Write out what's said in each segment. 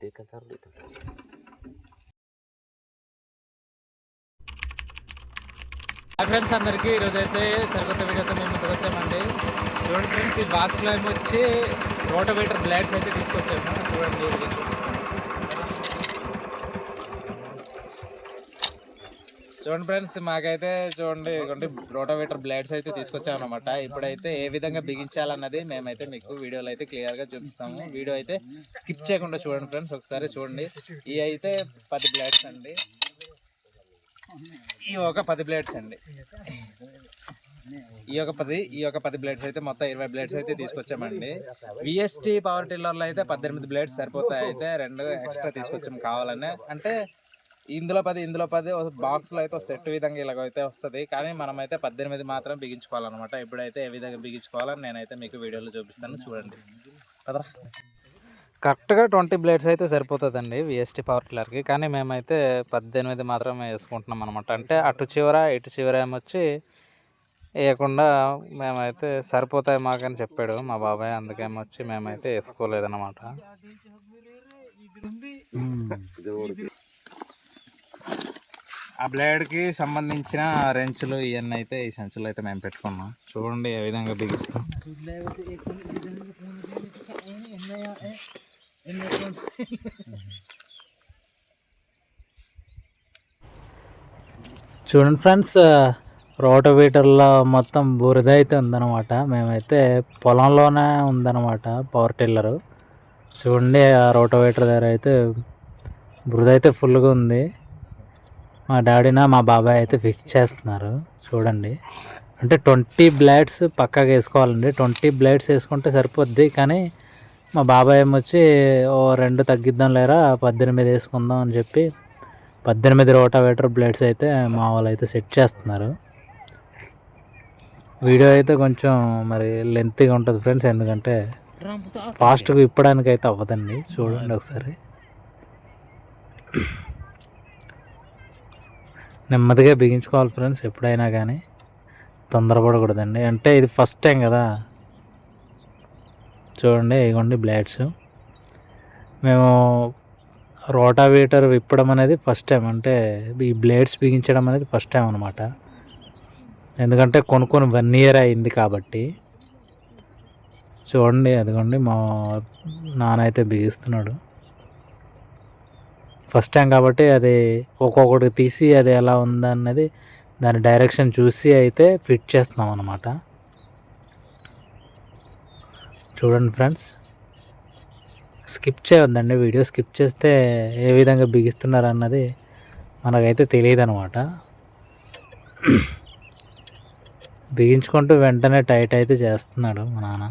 Tekan taruh di tempat. Friends అందరికీ ఈరోజైతే సరికొత్త వీడియోతో మేము ముందుకు వచ్చామండి. చూడండి ఫ్రెండ్స్, ఈ బాక్స్లో ఏమో వచ్చి రోటోవేటర్ బ్లేడ్స్ అయితే తీసుకొచ్చాము. చూడండి చూడండి ఫ్రెండ్స్, మాకైతే చూడండి ఇదిగోండి రోటోవేటర్ బ్లేడ్స్ అయితే తీసుకొచ్చాము అనమాట. ఇప్పుడైతే ఏ విధంగా బిగించాలన్నది మేమైతే మీకు వీడియోలో అయితే క్లియర్గా చూపిస్తాము. వీడియో అయితే స్కిప్ చేయకుండా చూడండి ఫ్రెండ్స్. ఒకసారి చూడండి. ఇవి అయితే 10 బ్లేడ్స్ అండి. ఈ ఒక 10 బ్లేడ్స్ అండి. ఈ ఒక 10 బ్లేడ్స్ అయితే మొత్తం 20 బ్లేడ్స్ అయితే తీసుకొచ్చామండి. విఎస్టీ పవర్ టిల్లర్లో అయితే 18 బ్లేడ్స్ సరిపోతాయి. అయితే 2 ఎక్స్ట్రా తీసుకొచ్చాము కావాలని. అంటే ఇందులో 10 బాక్స్లో అయితే సెట్ విధంగా ఇలాగైతే వస్తుంది. కానీ మనమైతే 18 మాత్రం బిగించుకోవాలన్నమాట. ఇప్పుడైతే ఏ విధంగా బిగించుకోవాలని నేనైతే మీకు వీడియోలో చూపిస్తాను, చూడండి కదా. కరెక్ట్గా 20 బ్లేడ్స్ అయితే సరిపోతుందండి విఎస్టీ పవర్ టిల్లర్కి. కానీ మేమైతే 18 మాత్రమే వేసుకుంటున్నాం అనమాట. అంటే అటు చివర ఇటు చివర ఏమొచ్చి వేయకుండా మేమైతే సరిపోతాయి మాకని చెప్పాడు మా బాబాయ్. అందుకేమొచ్చి మేమైతే వేసుకోలేదన్నమాట. ఆ బ్లేడ్కి సంబంధించిన రెంచులు ఇవన్నీ అయితే ఈ సంచులు అయితే మేము పెట్టుకున్నాం. చూడండి ఏ విధంగా బిగిస్తాం. చూడండి ఫ్రెండ్స్, రోటోవేటర్లో మొత్తం బురద అయితే ఉందన్నమాట. మేమైతే పొలంలోనే ఉందన్నమాట పవర్ టిల్లరు. చూడండి ఆ రోటోవేటర్ దగ్గర అయితే బురద అయితే ఫుల్గా ఉంది. మా డాడీనా మా బాబాయ్ అయితే ఫిక్స్ చేస్తున్నారు. చూడండి, అంటే 20 బ్లేడ్స్ పక్కాగా వేసుకోవాలండి. 20 బ్లేడ్స్ వేసుకుంటే సరిపోద్ది. కానీ మా బాబాయ్ ఏమొచ్చి 2 తగ్గిద్దాం లేరా 18 వేసుకుందాం అని చెప్పి 18 రోటావేటర్ బ్లేడ్స్ అయితే మా వాళ్ళు అయితే సెట్ చేస్తున్నారు. వీడియో అయితే కొంచెం మరి లెంతీగా ఉంటుంది ఫ్రెండ్స్, ఎందుకంటే ఫాస్ట్గా ఇప్పడానికి అయితే అవ్వదండి. చూడండి ఒకసారి. నెమ్మదిగా బిగించుకోవాలి ఫ్రెండ్స్ ఎప్పుడైనా కానీ, తొందరపడకూడదండి. అంటే ఇది ఫస్ట్ టైం కదా. చూడండి ఇగోండి బ్లేడ్స్. మేము రోటావేటర్ విప్పడం అనేది ఫస్ట్ టైం. అంటే ఈ బ్లేడ్స్ బిగించడం అనేది ఫస్ట్ టైం అనమాట. ఎందుకంటే కొనుక్కొని 1 year అయింది కాబట్టి. చూడండి అదిగోండి మా నాన్న అయితే బిగిస్తున్నాడు. ఫస్ట్ టైం కాబట్టి అది ఒక్కొక్కటి తీసి అది ఎలా ఉందన్నది దాని డైరెక్షన్ చూసి అయితే ఫిట్ చేస్తున్నాం అన్నమాట. చూడండి ఫ్రెండ్స్, స్కిప్ చేయొద్దండి. వీడియో స్కిప్ చేస్తే ఏ విధంగా బిగిస్తున్నారు అన్నది మనకైతే తెలియదు అనమాట. బిగించుకుంటూ వెంటనే టైట్ అయితే చేస్తున్నాడు మా నాన్న.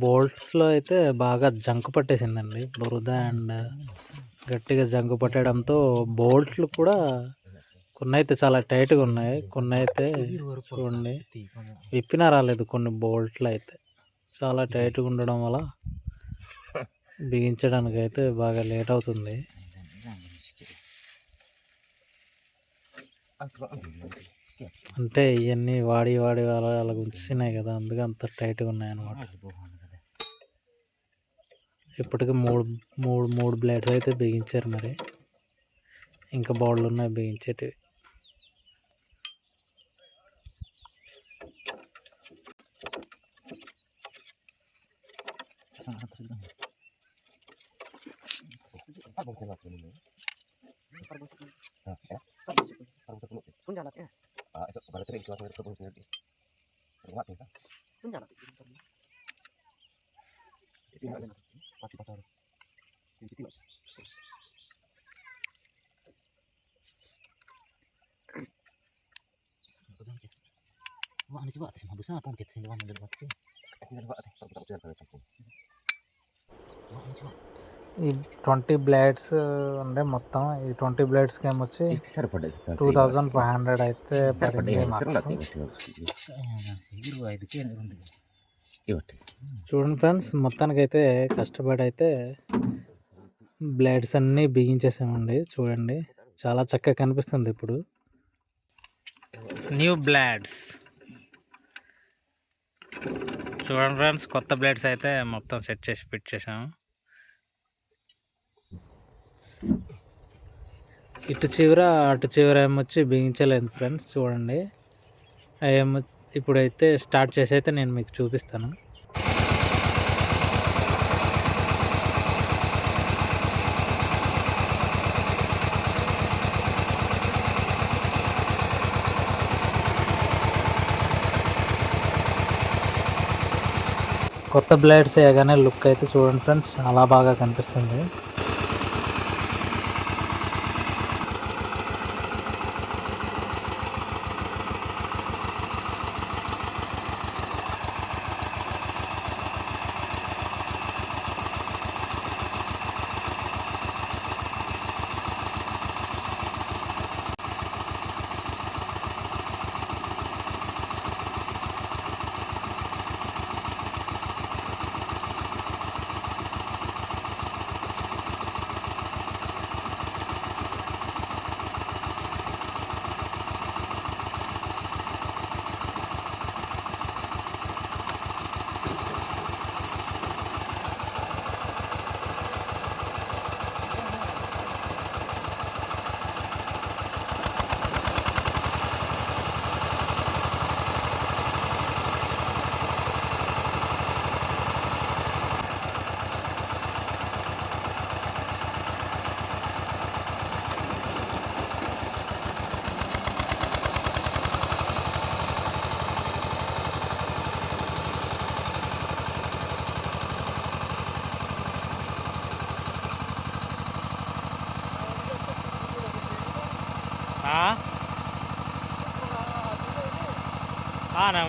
బోల్ట్స్లో అయితే బాగా జంకు పట్టేసిందండి బురద. అండ్ గట్టిగా జంకు పట్టడంతో బోల్ట్లు కూడా కొన్ని అయితే చాలా టైట్గా ఉన్నాయి. కొన్ని అయితే చూడండి విప్పినా రాలేదు. కొన్ని బోల్ట్లు అయితే చాలా టైట్గా ఉండడం వల్ల బిగించడానికి అయితే బాగా లేట్ అవుతుంది. అంటే ఇవన్నీ వాడి అలా ఉంచినాయి కదా, అందుకే అంత టైట్గా ఉన్నాయన్నమాట. ఇప్పటికి మూడు బ్లేడ్స్ అయితే బిగించారు. మరి ఇంకా బౌళ్ళు ఉన్నాయి బిగించేటివి. ఈ 20 బ్లేడ్స్ ఉండే మొత్తం ఈ 20 బ్లేడ్స్కి ఏమొచ్చి 2500 అయితే పడింది మాకు. చూడండి ఫ్రెండ్స్, మొత్తానికి అయితే కష్టపడి అయితే బ్లేడ్స్ అన్నీ బిగించేసామండి. చూడండి చాలా చక్కగా కనిపిస్తుంది ఇప్పుడు. న్యూ బ్లేడ్స్ చూడండి ఫ్రెండ్స్, కొత్త బ్లేడ్స్ అయితే మొత్తం సెట్ చేసి ఫిట్ చేసాము. ఇటు చివర అటు చివర ఏమొచ్చి బిగించలేదు ఫ్రెండ్స్. చూడండి ఏమో ఇప్పుడైతే స్టార్ట్ చేసి అయితే నేను మీకు చూపిస్తాను. కొత్త బ్లేడ్స్ వేయగానే లుక్ అయితే చూడండి ఫ్రెండ్స్, చాలా బాగా కనిపిస్తుంది.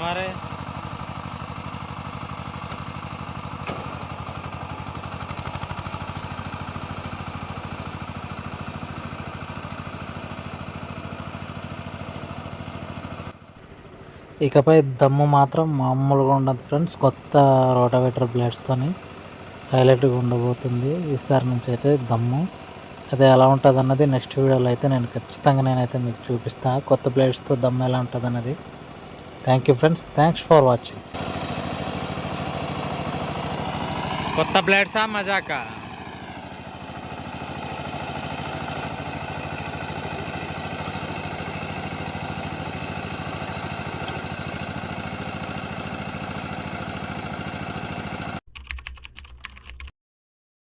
మరి ఇకపై దమ్ము మాత్రం మామూలుగా ఉండదు ఫ్రెండ్స్. కొత్త రోటావేటర్ బ్లేడ్స్తోని హైలైట్గా ఉండబోతుంది ఈసారి నుంచి అయితే దమ్ము. అది ఎలా ఉంటుంది అన్నది నెక్స్ట్ వీడియోలో అయితే నేను ఖచ్చితంగా నేనైతే మీకు చూపిస్తాను. కొత్త బ్లేడ్స్తో దమ్ము ఎలా ఉంటుంది అన్నది. Thank you friends, thanks for watching. కొత్త బ్లేడ్సా మజాకా.